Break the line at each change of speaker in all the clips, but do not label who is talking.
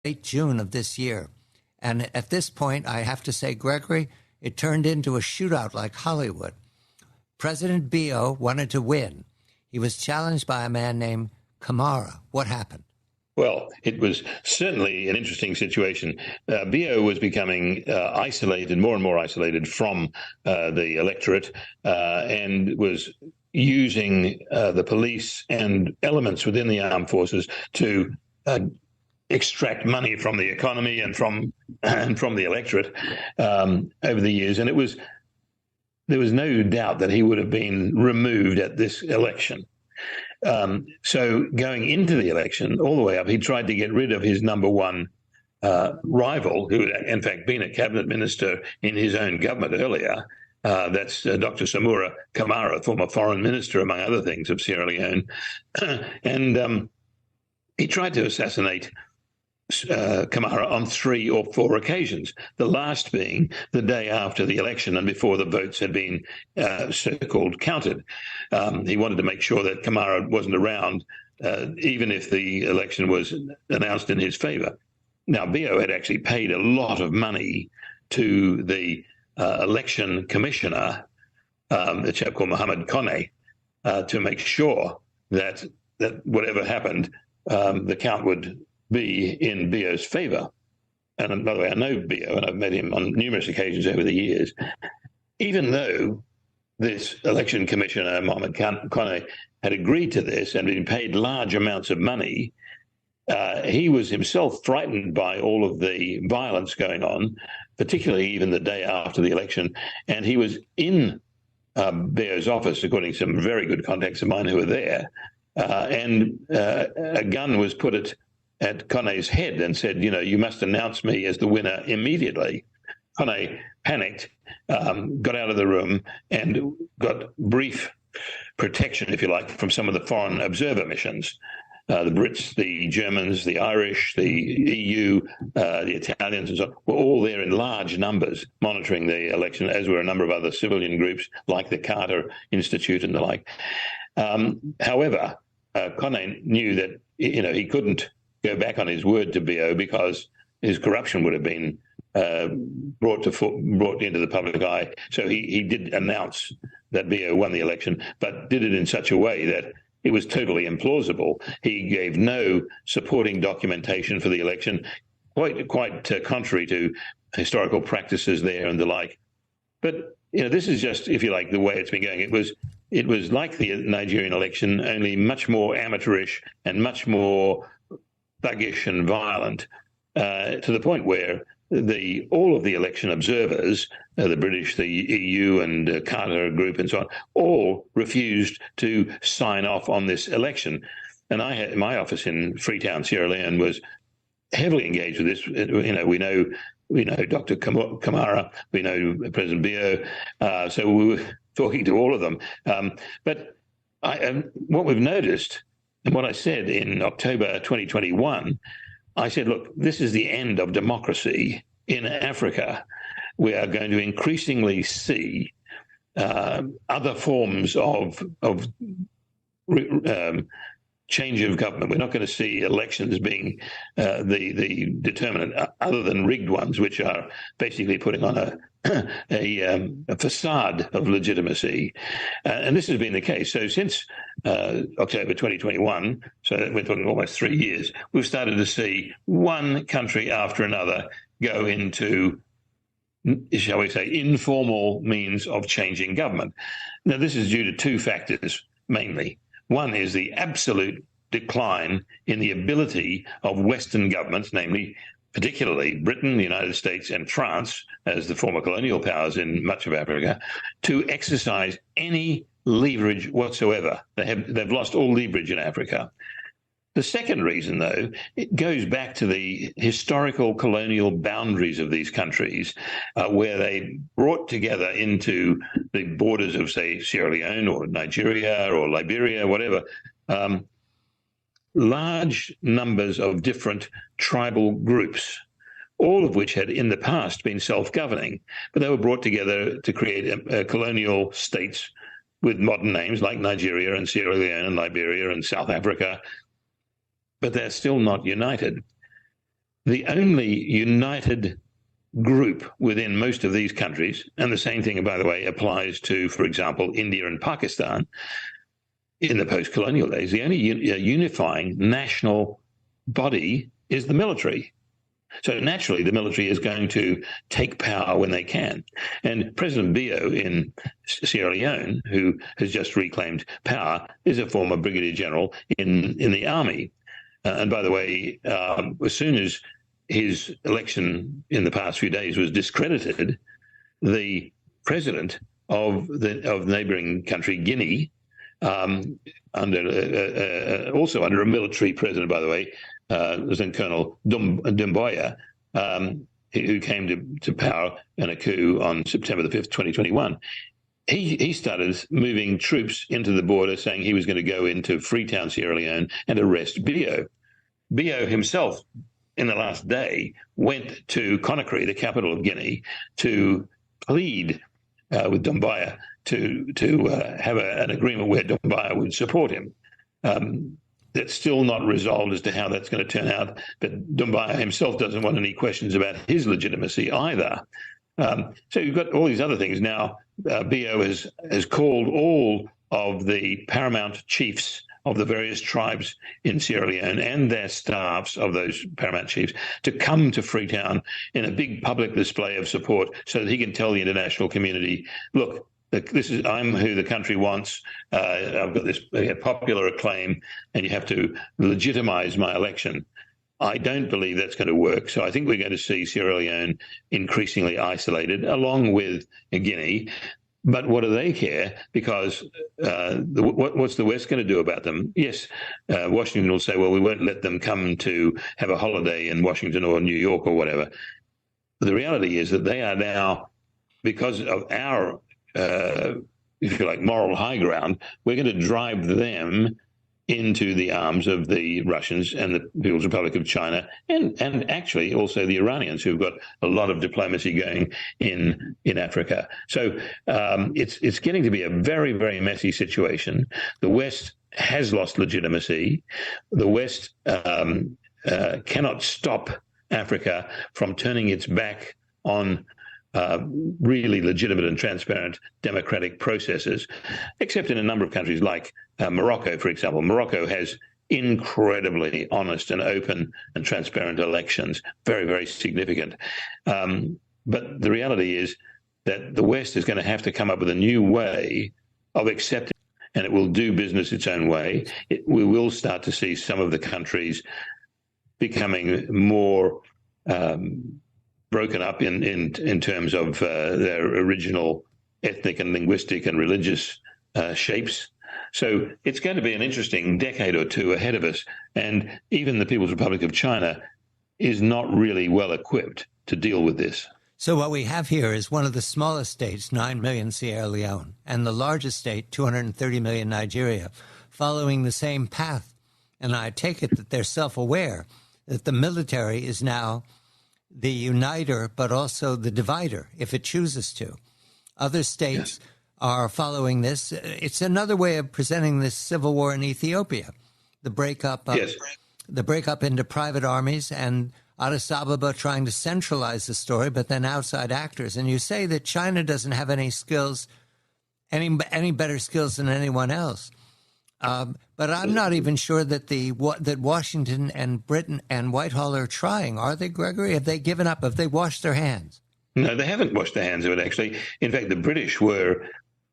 late June of this year. And at this point, I have to say, Gregory, it turned into a shootout like Hollywood. President Bio wanted to win. He was challenged by a man named Camara. What happened?
Well, it was certainly an interesting situation. Bio was becoming isolated, more and more isolated from the electorate, and was using the police and elements within the armed forces to extract money from the economy and from the electorate over the years. And there was no doubt that he would have been removed at this election. So going into the election, all the way up, he tried to get rid of his number one rival, who had in fact been a cabinet minister in his own government earlier. That's Dr. Samura Kamara, former foreign minister, among other things, of Sierra Leone. And he tried to assassinate Kamara on 3 or 4 occasions, the last being the day after the election and before the votes had been so-called counted. He wanted to make sure that Kamara wasn't around, even if the election was announced in his favor. Now, Bio had actually paid a lot of money to the election commissioner, a chap called Mohammed Kone, to make sure that whatever happened, the count would be in Bio's favor. And by the way, I know Bio, and I've met him on numerous occasions over the years. Even though this election commissioner, Mohammed Kone, had agreed to this and been paid large amounts of money, he was himself frightened by all of the violence going on, particularly even the day after the election. And he was in Bio's office, according to some very good contacts of mine who were there, and a gun was put at Kone's head and said, you must announce me as the winner immediately. Kone panicked, got out of the room, and got brief protection, if you like, from some of the foreign observer missions. The Brits, the Germans, the Irish, the EU, the Italians, and so on, were all there in large numbers monitoring the election, as were a number of other civilian groups like the Carter Institute and the like. However, Kone knew that he couldn't go back on his word to Bio because his corruption would have been brought into the public eye. So he did announce that Bio won the election, but did it in such a way that it was totally implausible. He gave no supporting documentation for the election, quite contrary to historical practices there and the like. But this is just, if you like, the way it's been going. It was like the Nigerian election, only much more amateurish and much more thuggish and violent, to the point where all of the election observers, the British, the EU, and Carter Group, and so on, all refused to sign off on this election. And my office in Freetown, Sierra Leone, was heavily engaged with this. We know Dr. Kamara, we know President Bio, so we were talking to all of them. But what we've noticed, and what I said in October 2021, I said, look, this is the end of democracy in Africa. We are going to increasingly see other forms of change of government. We're not going to see elections being the determinant, other than rigged ones, which are basically putting on a facade of legitimacy. And this has been the case. So since October 2021, so we're talking almost 3 years, we've started to see one country after another go into, shall we say, informal means of changing government. Now, this is due to 2 factors mainly. One is the absolute decline in the ability of Western governments, namely particularly Britain, the United States, and France, as the former colonial powers in much of Africa, to exercise any leverage whatsoever. They've lost all leverage in Africa. The second reason, though, it goes back to the historical colonial boundaries of these countries, where they brought together into the borders of, say, Sierra Leone or Nigeria or Liberia, whatever, large numbers of different tribal groups, all of which had in the past been self-governing, but they were brought together to create colonial states with modern names like Nigeria and Sierra Leone and Liberia and South Africa, but they're still not united. the only united group within most of these countries, and the same thing, by the way, applies to, for example, India and Pakistan in the post-colonial days, the only unifying national body is the military. So naturally, the military is going to take power when they can. And President Bio in Sierra Leone, who has just reclaimed power, is a former brigadier general in the army. And by the way, as soon as his election in the past few days was discredited, the president of the neighboring country, Guinea, also under a military president, by the way, Lieutenant Colonel Doumbouya, who came to power in a coup on September the 5th, 2021. He started moving troops into the border, saying he was going to go into Freetown, Sierra Leone, and arrest Bio. Bio himself, in the last day, went to Conakry, the capital of Guinea, to plead with Doumbouya to have an agreement where Doumbouya would support him. That's still not resolved as to how that's going to turn out, but Doumbouya himself doesn't want any questions about his legitimacy either. So you've got all these other things. Now, Bio has called all of the paramount chiefs of the various tribes in Sierra Leone and their staffs of those paramount chiefs to come to Freetown in a big public display of support so that he can tell the international community, look, I'm who the country wants. I've got this popular acclaim, and you have to legitimize my election. I don't believe that's going to work. So I think we're going to see Sierra Leone increasingly isolated, along with Guinea. But what do they care? Because what's the West going to do about them? Yes, Washington will say, well, we won't let them come to have a holiday in Washington or New York or whatever. The reality is that they are now, because of our if you like, moral high ground, we're going to drive them into the arms of the Russians and the People's Republic of China, and actually also the Iranians, who've got a lot of diplomacy going in Africa. So it's getting to be a very, very messy situation. The West has lost legitimacy. The West cannot stop Africa from turning its back on really legitimate and transparent democratic processes, except in a number of countries like Morocco, for example. Morocco has incredibly honest and open and transparent elections, very, very significant. But the reality is that the West is going to have to come up with a new way of accepting, and it will do business its own way. We will start to see some of the countries becoming more broken up in terms of their original ethnic and linguistic and religious shapes. So it's going to be an interesting decade or two ahead of us. And even the People's Republic of China is not really well equipped to deal with this.
So what we have here is one of the smallest states, 9 million Sierra Leone, and the largest state, 230 million Nigeria, following the same path. And I take it that they're self-aware that the military is now the uniter, but also the divider, if it chooses to. Other states are following this. It's another way of presenting this civil war in Ethiopia, the breakup into private armies, and Addis Ababa trying to centralize the story, but then outside actors. And you say that China doesn't have any skills, any better skills than anyone else. But I'm not even sure that that Washington and Britain and Whitehall are trying. Are they, Gregory? Have they given up? Have they washed their hands?
No, they haven't washed their hands of it, actually. In fact, the British were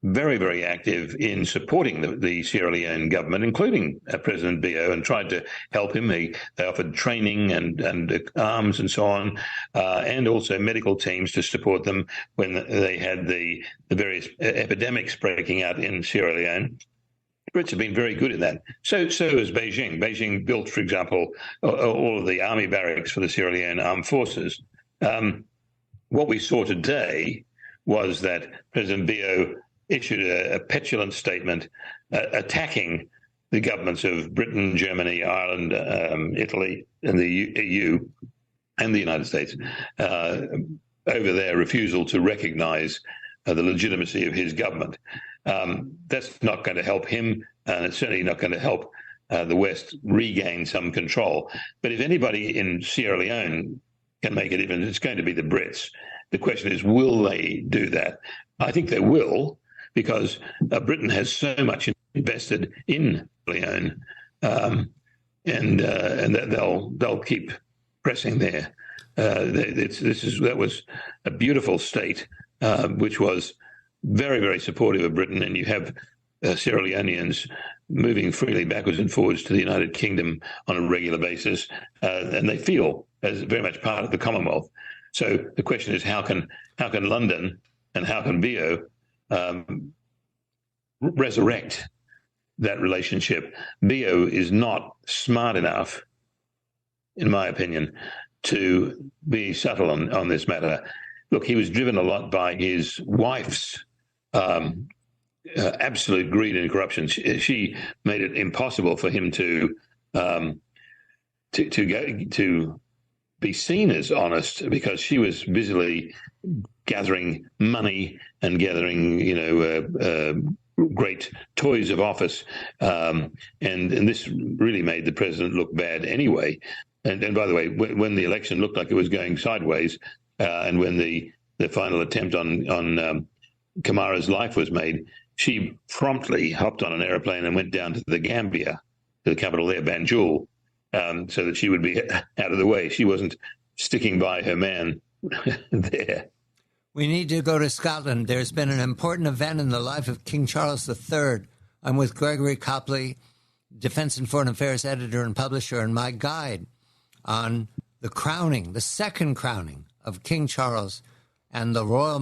very, very active in supporting the Sierra Leone government, including President Bio, and tried to help him. They offered training and arms and so on, and also medical teams to support them when they had the various epidemics breaking out in Sierra Leone. Brits have been very good at that. So has Beijing. Beijing built, for example, all of the army barracks for the Sierra Leone armed forces. What we saw today was that President Bio issued a petulant statement attacking the governments of Britain, Germany, Ireland, Italy, and the EU, and the United States over their refusal to recognize the legitimacy of his government. That's not going to help him, and it's certainly not going to help the West regain some control. But if anybody in Sierra Leone can make a difference, it's going to be the Brits. The question is, will they do that? I think they will, because Britain has so much invested in Leone, and they'll keep pressing there. That was a beautiful state, which was very, very supportive of Britain, and you have Sierra Leoneans moving freely backwards and forwards to the United Kingdom on a regular basis, and they feel as very much part of the Commonwealth. So the question is, how can London and how can Bio resurrect that relationship? Bio is not smart enough, in my opinion, to be subtle on this matter. Look, he was driven a lot by his wife's absolute greed and corruption. She made it impossible for him to be seen as honest, because she was busily gathering money and gathering, great toys of office, and this really made the president look bad anyway. And by the way, when the election looked like it was going sideways, and when the final attempt on Kamara's life was made, she promptly hopped on an aeroplane and went down to the Gambia, to the capital there, Banjul, so that she would be out of the way. She wasn't sticking by her man there.
We need to go to Scotland. There's been an important event in the life of King Charles III. I'm with Gregory Copley, Defense and Foreign Affairs editor and publisher, and my guide on the crowning, the second crowning of King Charles and the royal